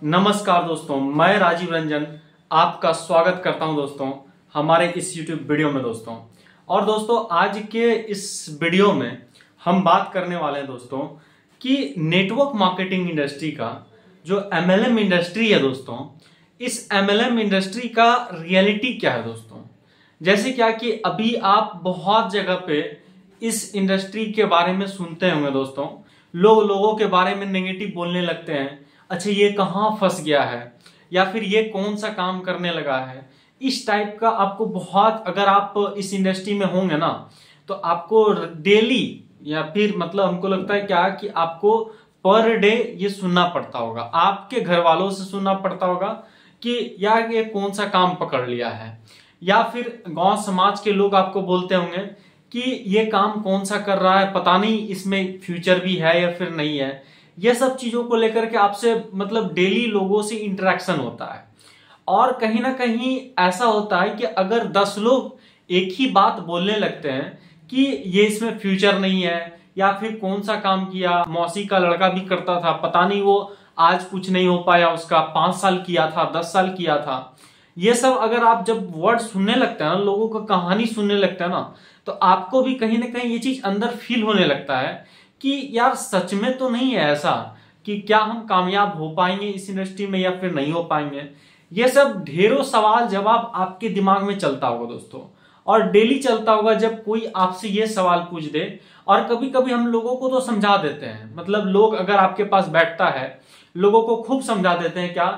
नमस्कार दोस्तों, मैं राजीव रंजन आपका स्वागत करता हूं दोस्तों हमारे इस YouTube वीडियो में दोस्तों। और दोस्तों आज के इस वीडियो में हम बात करने वाले हैं दोस्तों कि नेटवर्क मार्केटिंग इंडस्ट्री का जो MLM इंडस्ट्री है दोस्तों, इस MLM इंडस्ट्री का रियलिटी क्या है दोस्तों। जैसे क्या कि अभी आप बहुत जगह पे इस इंडस्ट्री के बारे में सुनते होंगे दोस्तों, लोगों के बारे में नेगेटिव बोलने लगते हैं। अच्छा, ये कहाँ फंस गया है या फिर ये कौन सा काम करने लगा है, इस टाइप का आपको बहुत, अगर आप इस इंडस्ट्री में होंगे ना तो आपको डेली या फिर मतलब हमको लगता है क्या कि आपको पर डे ये सुनना पड़ता होगा, आपके घर वालों से सुनना पड़ता होगा कि यार ये कौन सा काम पकड़ लिया है, या फिर गांव समाज के लोग आपको बोलते होंगे कि ये काम कौन सा कर रहा है, पता नहीं इसमें फ्यूचर भी है या फिर नहीं है। ये सब चीजों को लेकर के आपसे मतलब डेली लोगों से इंटरेक्शन होता है। और कहीं ना कहीं ऐसा होता है कि अगर 10 लोग एक ही बात बोलने लगते हैं कि ये इसमें फ्यूचर नहीं है, या फिर कौन सा काम किया, मौसी का लड़का भी करता था, पता नहीं वो आज कुछ नहीं हो पाया, उसका 5 साल किया था, 10 साल किया था। ये सब अगर आप जब वर्ड सुनने लगते हैं ना, लोगों का कहानी सुनने लगता है ना, तो आपको भी कहीं ना कहीं ये चीज अंदर फील होने लगता है कि यार सच में तो नहीं है ऐसा कि क्या हम कामयाब हो पाएंगे इस इंडस्ट्री में या फिर नहीं हो पाएंगे। ये सब ढेरों सवाल जवाब आपके दिमाग में चलता होगा दोस्तों, और डेली चलता होगा जब कोई आपसे ये सवाल पूछ दे। और कभी कभी हम लोगों को तो समझा देते हैं, मतलब लोग अगर आपके पास बैठता है, लोगों को खूब समझा देते हैं क्या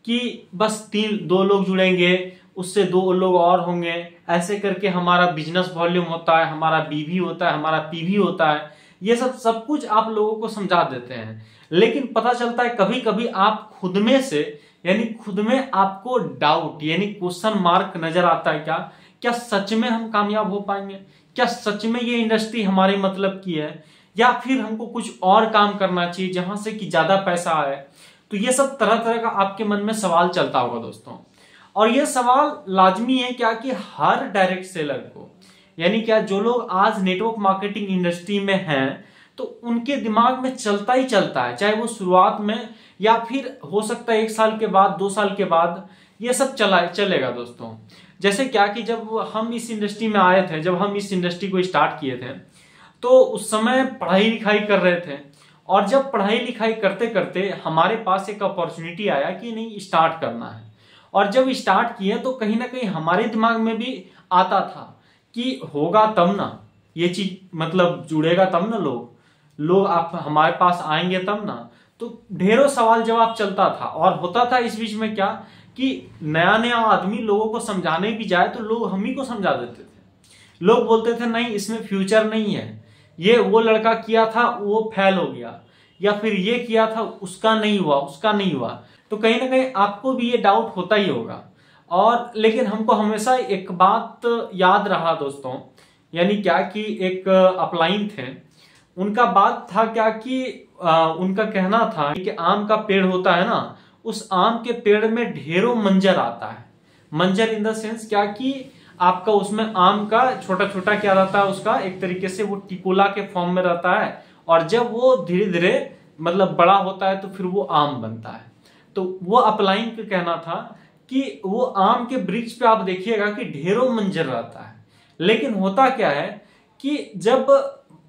कि बस 2 लोग जुड़ेंगे, उससे 2 लोग और होंगे, ऐसे करके हमारा बिजनेस वॉल्यूम होता है, हमारा बीवी होता है, हमारा पीवी होता है। ये सब कुछ आप लोगों को समझा देते हैं, लेकिन पता चलता है कभी कभी आप खुद में से यानी खुद में आपको डाउट यानी क्वेश्चन मार्क नजर आता है। क्या सच में हम कामयाब हो पाएंगे? क्या सच में ये इंडस्ट्री हमारे मतलब की है, या फिर हमको कुछ और काम करना चाहिए जहां से कि ज्यादा पैसा आए? तो ये सब तरह तरह का आपके मन में सवाल चलता होगा दोस्तों। और ये सवाल लाजमी है क्या कि हर डायरेक्ट सेलर को, यानी क्या जो लोग आज नेटवर्क मार्केटिंग इंडस्ट्री में हैं, तो उनके दिमाग में चलता ही चलता है, चाहे वो शुरुआत में या फिर हो सकता है 1 साल के बाद, 2 साल के बाद, ये सब चलेगा दोस्तों। जैसे क्या कि जब हम इस इंडस्ट्री में आए थे, जब हम इस इंडस्ट्री को स्टार्ट किए थे, तो उस समय पढ़ाई लिखाई कर रहे थे। और जब पढ़ाई लिखाई करते करते हमारे पास एक अपॉर्चुनिटी आया कि नहीं स्टार्ट करना है, और जब स्टार्ट किए तो कहीं ना कहीं हमारे दिमाग में भी आता था कि होगा तब ना ये चीज, मतलब जुड़ेगा तब ना लोग आप हमारे पास आएंगे तब ना। तो ढेरों सवाल जवाब चलता था, और होता था इस बीच में क्या कि नया नया आदमी लोगों को समझाने भी जाए तो लोग हम ही को समझा देते थे। लोग बोलते थे नहीं इसमें फ्यूचर नहीं है, ये वो लड़का किया था वो फेल हो गया, या फिर ये किया था उसका नहीं हुआ। तो कहीं ना कहीं आपको भी ये डाउट होता ही होगा। और लेकिन हमको हमेशा एक बात याद रहा दोस्तों, यानी क्या कि एक अपलाइन थे, उनका बात था क्या कि उनका कहना था कि आम का पेड़ होता है ना, उस आम के पेड़ में ढेरों मंजर आता है। मंजर इन द सेंस क्या कि आपका उसमें आम का छोटा छोटा क्या रहता है, उसका एक तरीके से वो टिकोला के फॉर्म में रहता है, और जब वो धीरे धीरे मतलब बड़ा होता है तो फिर वो आम बनता है। तो वो अपलाइन का कहना था कि वो आम के वृक्ष पे आप देखिएगा कि ढेरों मंजर रहता है, लेकिन होता क्या है कि जब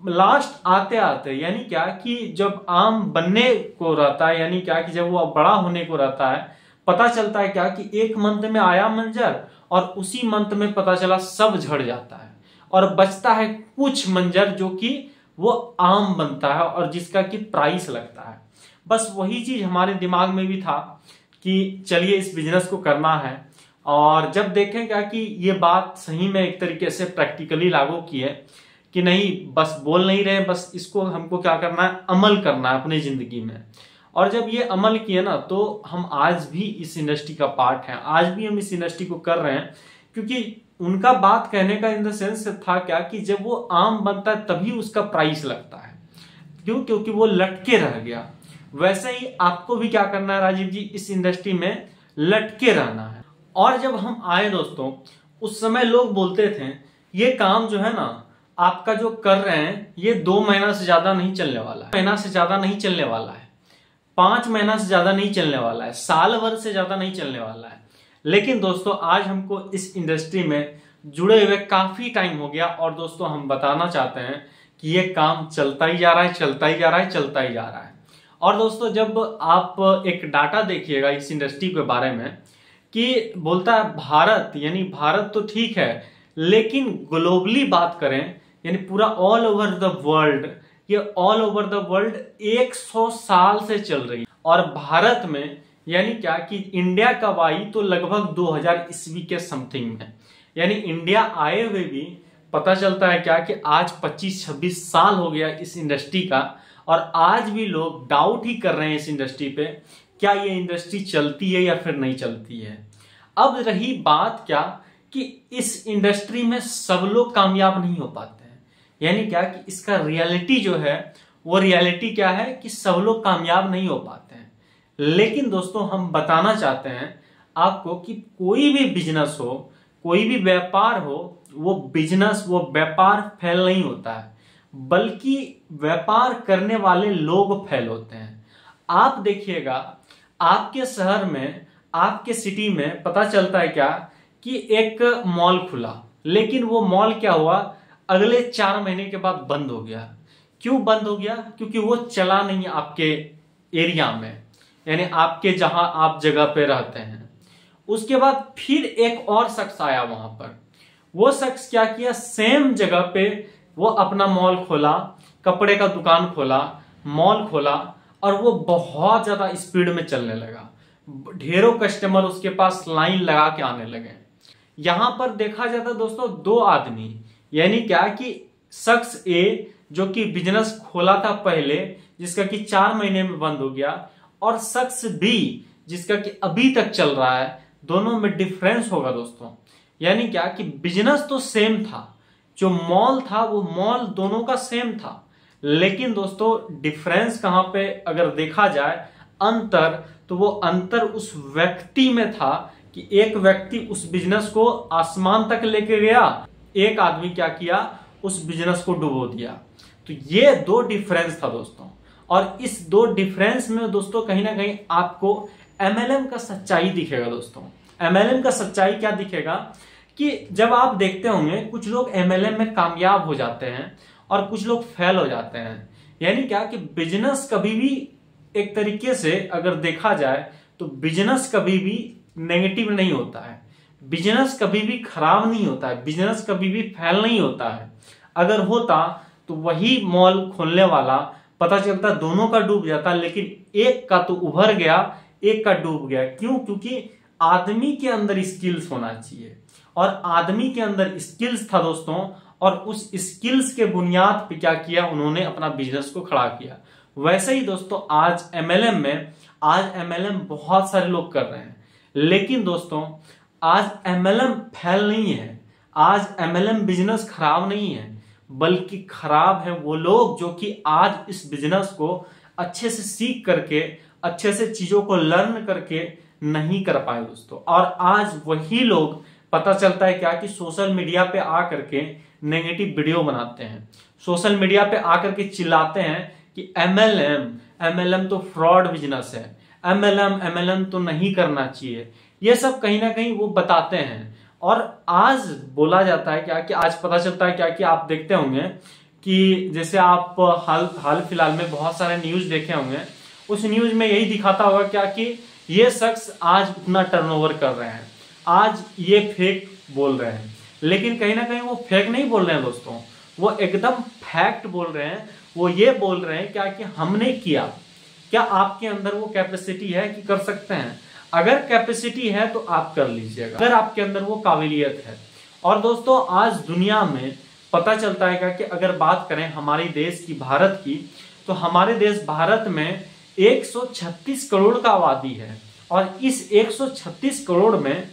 लास्ट आते आते, यानी क्या कि जब आम बनने को रहता है, यानी क्या कि जब वो बड़ा होने को रहता है, पता चलता है क्या कि एक मंथ में आया मंजर, और उसी मंथ में पता चला सब झड़ जाता है, और बचता है कुछ मंजर जो कि वो आम बनता है और जिसका कि प्राइस लगता है। बस वही चीज हमारे दिमाग में भी था कि चलिए इस बिजनेस को करना है। और जब देखें क्या कि ये बात सही में एक तरीके से प्रैक्टिकली लागू की है कि नहीं बस बोल नहीं रहे, बस इसको हमको क्या करना है, अमल करना है अपनी जिंदगी में। और जब ये अमल किए ना, तो हम आज भी इस इंडस्ट्री का पार्ट हैं, आज भी हम इस इंडस्ट्री को कर रहे हैं। क्योंकि उनका बात कहने का इन द सेंस था क्या कि जब वो आम बनता है तभी उसका प्राइस लगता है, क्योंकि वो लटके रह गया। वैसे ही आपको भी क्या करना है राजीव जी, इस इंडस्ट्री में लटके रहना है। और जब हम आए दोस्तों, उस समय लोग बोलते थे ये काम जो है ना आपका जो कर रहे हैं, ये 2 महीना से ज्यादा नहीं चलने वाला है, महीना से ज्यादा नहीं चलने वाला है। 5 महीना से ज्यादा नहीं चलने वाला है, साल भर से ज्यादा नहीं चलने वाला है। लेकिन दोस्तों आज हमको इस इंडस्ट्री में जुड़े हुए काफी टाइम हो गया और दोस्तों हम बताना चाहते हैं कि ये काम चलता ही जा रहा है, चलता ही जा रहा है, चलता ही जा रहा है। और दोस्तों जब आप एक डाटा देखिएगा इस इंडस्ट्री के बारे में कि बोलता है भारत, यानी भारत तो ठीक है, लेकिन ग्लोबली बात करें यानी पूरा ऑल ओवर द वर्ल्ड, ये ऑल ओवर द वर्ल्ड 100 साल से चल रही है। और भारत में यानी क्या कि इंडिया कब आई तो लगभग 2000 ईस्वी के समथिंग में, यानी इंडिया आए हुए भी पता चलता है क्या कि आज 25-26 साल हो गया इस इंडस्ट्री का। और आज भी लोग डाउट ही कर रहे हैं इस इंडस्ट्री पे, क्या ये इंडस्ट्री चलती है या फिर नहीं चलती है। अब रही बात क्या कि इस इंडस्ट्री में सब लोग कामयाब नहीं हो पाते हैं, यानी क्या कि इसका रियलिटी जो है वो रियलिटी क्या है कि सब लोग कामयाब नहीं हो पाते हैं। लेकिन दोस्तों हम बताना चाहते हैं आपको कि कोई भी बिजनेस हो, कोई भी व्यापार हो, वो बिजनेस वो व्यापार फेल नहीं होता है, बल्कि व्यापार करने वाले लोग फेल होते हैं। आप देखिएगा आपके शहर में, आपके सिटी में पता चलता है क्या कि एक मॉल खुला, लेकिन वो मॉल क्या हुआ अगले 4 महीने के बाद बंद हो गया। क्यों बंद हो गया? क्योंकि वो चला नहीं आपके एरिया में, यानी आपके जहां आप जगह पे रहते हैं। उसके बाद फिर एक और शख्स आया वहां पर, वो शख्स क्या किया, सेम जगह पे वो अपना मॉल खोला, कपड़े का दुकान खोला, मॉल खोला, और वो बहुत ज्यादा स्पीड में चलने लगा। ढेरों कस्टमर उसके पास लाइन लगा के आने लगे। यहां पर देखा जाता दोस्तों 2 आदमी, यानी क्या कि शख्स ए जो कि बिजनेस खोला था पहले, जिसका कि 4 महीने में बंद हो गया, और शख्स बी जिसका कि अभी तक चल रहा है। दोनों में डिफरेंस होगा दोस्तों, यानी क्या कि बिजनेस तो सेम था, जो मॉल था वो मॉल दोनों का सेम था, लेकिन दोस्तों डिफरेंस कहां पे अगर देखा जाए अंतर, तो वो अंतर उस व्यक्ति में था कि एक व्यक्ति उस बिजनेस को आसमान तक लेके गया, एक आदमी क्या किया उस बिजनेस को डुबो दिया। तो ये 2 डिफरेंस था दोस्तों। और इस 2 डिफरेंस में दोस्तों कहीं ना कहीं आपको एमएलएम का सच्चाई दिखेगा दोस्तों। एमएलएम का सच्चाई क्या दिखेगा कि जब आप देखते होंगे कुछ लोग एमएलएम में कामयाब हो जाते हैं और कुछ लोग फेल हो जाते हैं, यानी क्या कि बिजनेस कभी भी एक तरीके से अगर देखा जाए तो बिजनेस कभी भी नेगेटिव नहीं होता है, बिजनेस कभी भी खराब नहीं होता है, बिजनेस कभी भी फेल नहीं होता है। अगर होता तो वही मॉल खोलने वाला पता चलता दोनों का डूब जाता, लेकिन एक का तो उभर गया, एक का डूब गया। क्यों? क्योंकि आदमी के अंदर स्किल्स होना चाहिए, और आदमी के अंदर स्किल्स था दोस्तों, और उस स्किल्स के बुनियाद पे क्या किया उन्होंने अपना बिजनेस को खड़ा किया। वैसे ही दोस्तों आज एमएलएम बहुत सारे लोग कर रहे हैं, लेकिन दोस्तों आज एमएलएम फेल नहीं है, आज एमएलएम बिजनेस खराब नहीं है, बल्कि खराब है वो लोग जो कि आज इस बिजनेस को अच्छे से सीख करके, अच्छे से चीजों को लर्न करके नहीं कर पाए दोस्तों। और आज वही लोग पता चलता है क्या कि सोशल मीडिया पे आकर के नेगेटिव वीडियो बनाते हैं, सोशल मीडिया पे आकर के चिल्लाते हैं कि एमएलएम तो फ्रॉड बिजनेस है, एमएलएम तो नहीं करना चाहिए। ये सब कहीं ना कहीं वो बताते हैं। और आज बोला जाता है क्या कि आज पता चलता है क्या कि आप देखते होंगे कि जैसे आप हाल फिलहाल में बहुत सारे न्यूज देखे होंगे, उस न्यूज में यही दिखाता होगा क्या कि ये शख्स आज उतना टर्नओवर कर रहे हैं, आज ये फेक बोल रहे हैं। लेकिन कहीं ना कहीं वो फेक नहीं बोल रहे हैं दोस्तों, वो एकदम फैक्ट बोल रहे हैं। वो ये बोल रहे हैं क्या कि हमने किया। क्या आपके अंदर वो कैपेसिटी है कि कर सकते हैं? अगर कैपेसिटी है तो आप कर लीजिएगा, अगर आपके अंदर वो काबिलियत है। और दोस्तों आज दुनिया में पता चलता है क्या कि अगर बात करें हमारे देश की, भारत की, तो हमारे देश भारत में 136 करोड़ का आबादी है, और इस 136 करोड़ में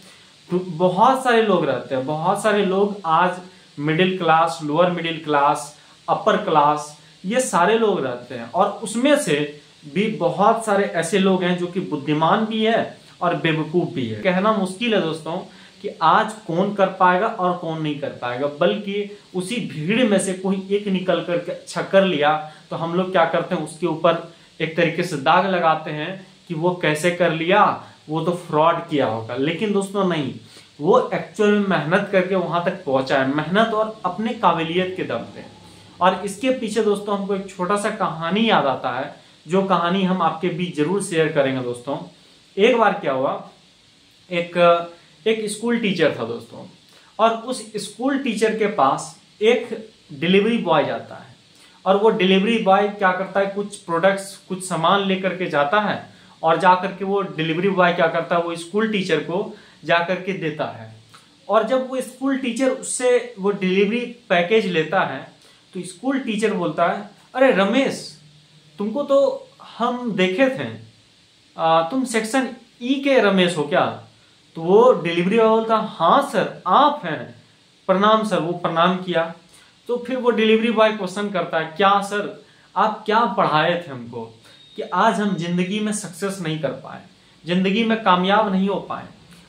बहुत सारे लोग रहते हैं। बहुत सारे लोग आज middle class, lower middle class, upper class, ये सारे लोग रहते हैं। और उसमें से भी बहुत सारे ऐसे लोग हैं जो कि बुद्धिमान भी है और बेवकूफ भी है। कहना मुश्किल है दोस्तों कि आज कौन कर पाएगा और कौन नहीं कर पाएगा, बल्कि उसी भीड़ में से कोई एक निकल कर अच्छा कर लिया तो हम लोग क्या करते हैं उसके ऊपर एक तरीके से दाग लगाते हैं कि वो कैसे कर लिया, वो तो फ्रॉड किया होगा। लेकिन दोस्तों नहीं, वो एक्चुअल में मेहनत करके वहां तक पहुंचा है, मेहनत और अपने काबिलियत के दम पे। और इसके पीछे दोस्तों हमको एक छोटा सा कहानी याद आता है, जो कहानी हम आपके बीच जरूर शेयर करेंगे दोस्तों। एक बार क्या हुआ, एक स्कूल टीचर था दोस्तों, और उस स्कूल टीचर के पास एक डिलीवरी बॉय जाता है। और वो डिलीवरी बॉय क्या करता है, कुछ प्रोडक्ट्स, कुछ सामान लेकर के जाता है, और जाकर के वो डिलीवरी बॉय क्या करता है, वो स्कूल टीचर को जाकर के देता है। और जब वो स्कूल टीचर उससे वो डिलीवरी पैकेज लेता है, तो स्कूल टीचर बोलता है, अरे रमेश, तुमको तो हम देखे थे, तुम सेक्शन ई के रमेश हो क्या? तो वो डिलीवरी बॉय बोलता, हाँ सर आप हैं, प्रणाम सर। वो प्रणाम किया। तो फिर वो डिलीवरी बॉय क्वेश्चन करता है, क्या सर आप क्या पढ़ाए थे हमको कि आज हम जिंदगी में सक्सेस नहीं कर पाए, जिंदगी में कामयाब नहीं हो पाए,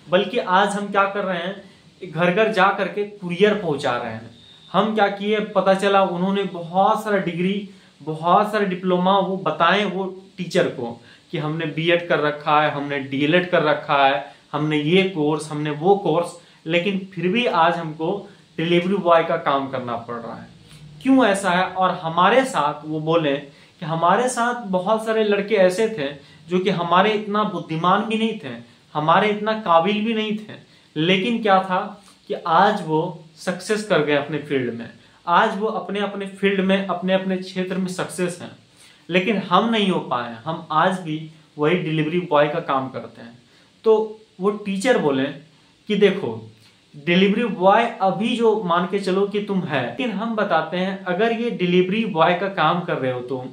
बल्कि आज हम क्या कर रहे हैं, घर घर जा करके कुरियर पहुंचा रहे हैं। हम क्या किए, पता चला उन्होंने बहुत सारा डिग्री, बहुत सारे डिप्लोमा वो बताएं वो टीचर को कि हमने बीएड कर रखा है, हमने डीएलएड कर रखा है, हमने ये कोर्स, हमने वो कोर्स, लेकिन फिर भी आज हमको डिलीवरी बॉय का काम करना पड़ रहा है। क्यों ऐसा है? और हमारे साथ वो बोले कि हमारे साथ बहुत सारे लड़के ऐसे थे जो कि हमारे इतना बुद्धिमान भी नहीं थे, हमारे इतना काबिल भी नहीं थे, लेकिन क्या था कि आज वो सक्सेस कर गए अपने फील्ड में, आज वो अपने अपने फील्ड में, अपने अपने क्षेत्र में सक्सेस हैं। लेकिन हम नहीं हो पाए, हम आज भी वही डिलीवरी बॉय का काम करते हैं। तो वो टीचर बोले कि देखो, डिलीवरी बॉय अभी जो मान के चलो कि तुम है, लेकिन हम बताते हैं अगर ये डिलीवरी बॉय का काम कर रहे हो तुम,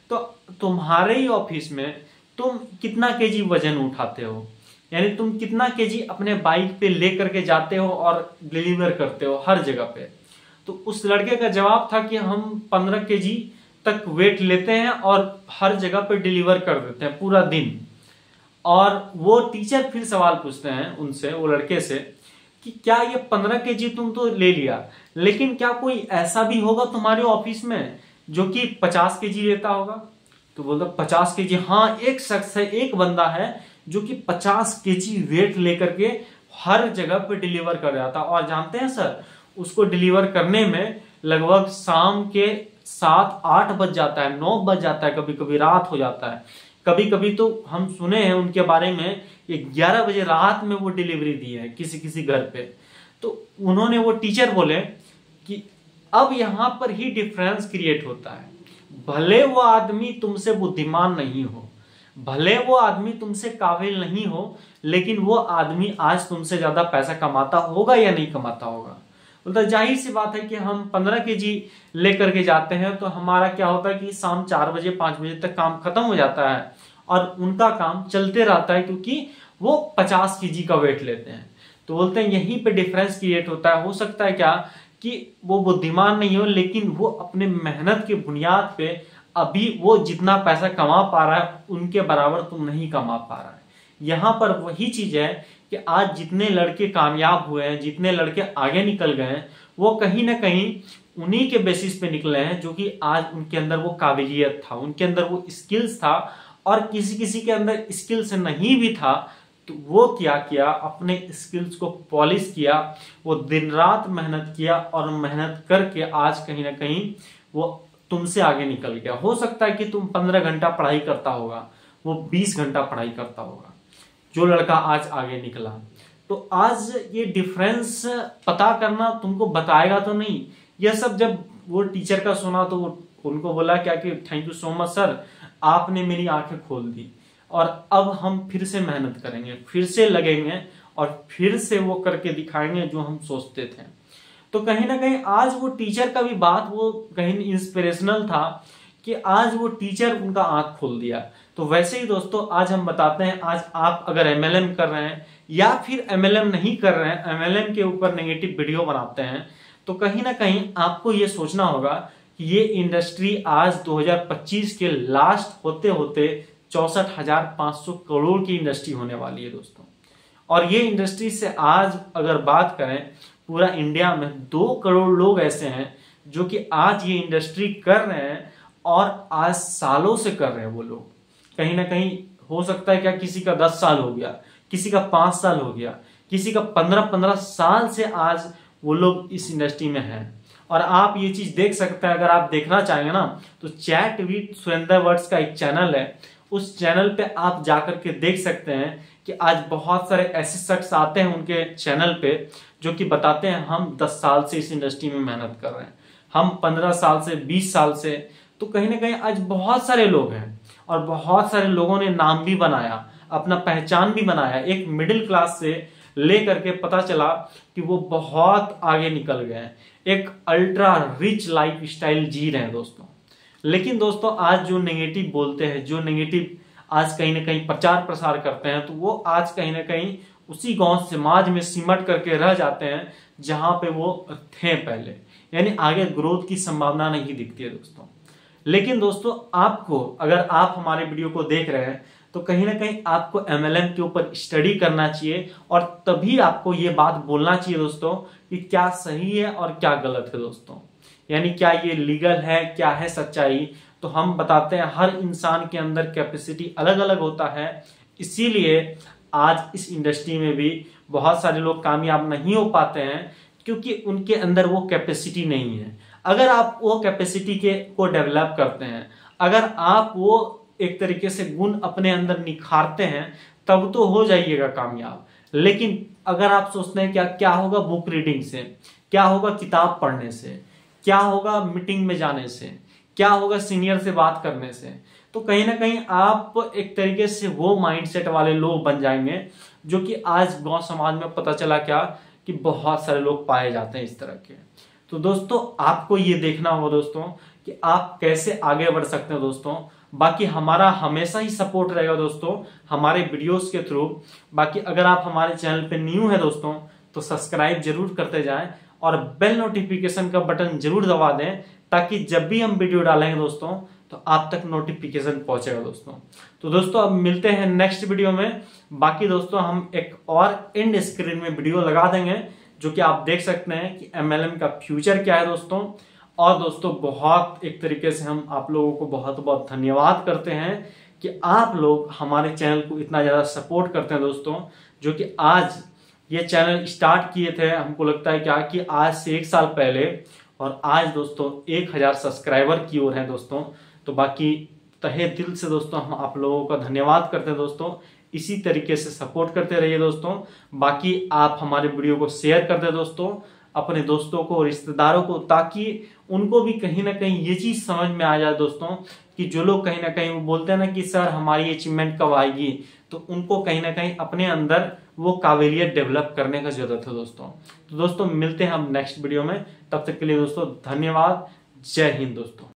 तो तुम्हारे ही ऑफिस में तुम कितना केजी वजन उठाते हो, यानी तुम कितना केजी अपने बाइक पे ले करके जाते हो और डिलीवर करते हो हर जगह पे। तो उस लड़के का जवाब था कि हम 15 केजी तक वेट लेते हैं और हर जगह पे डिलीवर कर देते हैं पूरा दिन। और वो टीचर फिर सवाल पूछते हैं उनसे, वो लड़के से, कि क्या ये 15 केजी तुम तो ले लिया, लेकिन क्या कोई ऐसा भी होगा तुम्हारे ऑफिस में जो कि 50 केजी लेता होगा? तो बोलता 50 केजी, हाँ एक शख्स है, एक बंदा है जो कि 50 केजी वेट लेकर के हर जगह पे डिलीवर कर जाता। और जानते हैं सर, उसको डिलीवर करने में लगभग शाम के 7-8 बज जाता है, 9 बज जाता है, कभी कभी रात हो जाता है। कभी कभी तो हम सुने हैं उनके बारे में 11 बजे रात में वो डिलीवरी दी है किसी किसी घर पे। तो उन्होंने, वो टीचर बोले कि अब यहां पर ही डिफरेंस क्रिएट होता है। भले वो आदमी तुमसे बुद्धिमान नहीं हो, भले वो आदमी तुमसे काबिल नहीं हो, लेकिन वो आदमी आज तुमसे ज्यादा पैसा कमाता होगा या नहीं कमाता होगा। बोलता जाहिर सी बात है कि हम 15 केजी लेकर के जाते हैं तो हमारा क्या होता है कि शाम 4 बजे 5 बजे तक काम खत्म हो जाता है, और उनका काम चलते रहता है क्योंकि वो 50 केजी का वेट लेते हैं। तो बोलते हैं यहीं पे डिफरेंस क्रिएट होता है। हो सकता है क्या कि वो बुद्धिमान नहीं हो, लेकिन वो अपने मेहनत की बुनियाद पे अभी वो जितना पैसा कमा पा रहा है उनके बराबर तुम नहीं कमा पा रहा है। यहाँ पर वही चीज है कि आज जितने लड़के कामयाब हुए हैं, जितने लड़के आगे निकल गए हैं, वो कहीं ना कहीं उन्हीं के बेसिस पे निकले हैं जो कि आज उनके अंदर वो काबिलियत था, उनके अंदर वो स्किल्स था। और किसी किसी के अंदर स्किल्स नहीं भी था तो वो क्या किया, अपने स्किल्स को पॉलिश किया, वो दिन रात मेहनत किया, और मेहनत करके आज कहीं ना कहीं वो तुमसे आगे निकल गया। हो सकता है कि तुम 15 घंटा पढ़ाई करता होगा, वो 20 घंटा पढ़ाई करता होगा, जो लड़का आज आगे निकला। तो आज ये डिफरेंस पता करना तुमको बताएगा तो नहीं। यह सब जब वो टीचर का सुना तो उनको बोला क्या कि thank you so much sir, आपने मेरी आंखें खोल दी, और अब हम फिर से मेहनत करेंगे, फिर से लगेंगे, और फिर से वो करके दिखाएंगे जो हम सोचते थे। तो कहीं ना कहीं आज वो टीचर का भी बात वो कहीं इंस्पिरेशनल था कि आज वो टीचर उनका आंख खोल दिया। तो वैसे ही दोस्तों आज हम बताते हैं, आज आप अगर एमएलएम कर रहे हैं या फिर एमएलएम नहीं कर रहे हैं, एमएलएम के ऊपर नेगेटिव वीडियो बनाते हैं, तो कहीं ना कहीं आपको ये सोचना होगा कि ये इंडस्ट्री आज 2025 के लास्ट होते होते 64,500 करोड़ की इंडस्ट्री होने वाली है दोस्तों। और ये इंडस्ट्री से आज अगर बात करें, पूरा इंडिया में 2 करोड़ लोग ऐसे हैं जो कि आज ये इंडस्ट्री कर रहे हैं, और आज सालों से कर रहे हैं वो लोग। कहीं ना कहीं हो सकता है क्या किसी का 10 साल हो गया, किसी का 5 साल हो गया, किसी का 15-15 साल से आज वो लोग इस इंडस्ट्री में हैं। और आप ये चीज देख सकते हैं, अगर आप देखना चाहेंगे ना तो चैट विद सुरेंद्र वर्ड्स का एक चैनल है, उस चैनल पे आप जाकर के देख सकते हैं कि आज बहुत सारे ऐसे शख्स आते हैं उनके चैनल पे जो कि बताते हैं हम 10 साल से इस इंडस्ट्री में मेहनत कर रहे हैं, हम 15 साल से, 20 साल से। तो कहीं ना कहीं आज बहुत सारे लोग हैं और बहुत सारे लोगों ने नाम भी बनाया, अपना पहचान भी बनाया। एक मिडिल क्लास से लेकर के पता चला कि वो बहुत आगे निकल गए हैं, एक अल्ट्रा रिच लाइफ स्टाइल जी रहे हैं दोस्तों। लेकिन दोस्तों आज जो नेगेटिव बोलते हैं, जो नेगेटिव आज कहीं ना कहीं प्रचार प्रसार करते हैं, तो वो आज कहीं ना कहीं उसी गांव समाज में सिमट करके रह जाते हैं जहां पे वो थे पहले, यानी आगे ग्रोथ की संभावना नहीं दिखती है दोस्तों। लेकिन दोस्तों आपको, अगर आप हमारे वीडियो को देख रहे हैं तो कहीं ना कहीं आपको MLM के ऊपर स्टडी करना चाहिए और तभी आपको ये बात बोलना चाहिए दोस्तों कि क्या सही है और क्या गलत है दोस्तों, यानी क्या ये लीगल है, क्या है सच्चाई। तो हम बताते हैं हर इंसान के अंदर कैपेसिटी अलग अलग होता है, इसीलिए आज इस इंडस्ट्री में भी बहुत सारे लोग कामयाब नहीं हो पाते हैं क्योंकि उनके अंदर वो कैपेसिटी नहीं है। अगर आप वो कैपेसिटी को डेवलप करते हैं, अगर आप वो एक तरीके से गुण अपने अंदर निखारते हैं, तब तो हो जाइएगा कामयाब। लेकिन अगर आप सोचते हैं क्या होगा बुक रीडिंग से, क्या होगा किताब पढ़ने से, क्या होगा मीटिंग में जाने से, क्या होगा सीनियर से बात करने से, तो कहीं ना कहीं आप एक तरीके से वो माइंडसेट वाले लोग बन जाएंगे जो कि आज गांव समाज में पता चला क्या कि बहुत सारे लोग पाए जाते हैं इस तरह के। तो दोस्तों आपको ये देखना होगा दोस्तों कि आप कैसे आगे बढ़ सकते हैं दोस्तों। बाकी हमारा हमेशा ही सपोर्ट रहेगा दोस्तों हमारे वीडियोस के थ्रू। बाकी अगर आप हमारे चैनल पे न्यू है दोस्तों तो सब्सक्राइब जरूर करते जाएं और बेल नोटिफिकेशन का बटन जरूर दबा दें ताकि जब भी हम वीडियो डालेंगे दोस्तों तो आप तक नोटिफिकेशन पहुंचेगा दोस्तों। तो दोस्तों अब मिलते हैं नेक्स्ट वीडियो में। बाकी दोस्तों हम एक और एंड स्क्रीन में वीडियो लगा देंगे जो कि आप देख सकते हैं कि MLM का फ्यूचर क्या है दोस्तों। और दोस्तों बहुत एक तरीके से हम आप लोगों को बहुत बहुत धन्यवाद करते हैं कि आप लोग हमारे चैनल को इतना ज्यादा सपोर्ट करते हैं दोस्तों। जो कि आज ये चैनल स्टार्ट किए थे हमको लगता है क्या कि आज से 1 साल पहले, और आज दोस्तों 1000 सब्सक्राइबर की ओर हैं दोस्तों। तो बाकी तहे दिल से दोस्तों हम आप लोगों का धन्यवाद करते हैं दोस्तों। इसी तरीके से सपोर्ट करते रहिए दोस्तों। बाकी आप हमारे वीडियो को शेयर कर दें दोस्तों अपने दोस्तों को, रिश्तेदारों को, ताकि उनको भी कहीं ना कहीं ये चीज समझ में आ जाए दोस्तों कि जो लोग कहीं ना कहीं वो बोलते हैं ना कि सर हमारी अचीवमेंट कब आएगी, तो उनको कहीं ना कहीं अपने अंदर वो काबिलियत डेवलप करने का जरूरत है दोस्तों। तो दोस्तों मिलते हैं हम नेक्स्ट वीडियो में, तब तक के लिए दोस्तों धन्यवाद। जय हिंद दोस्तों।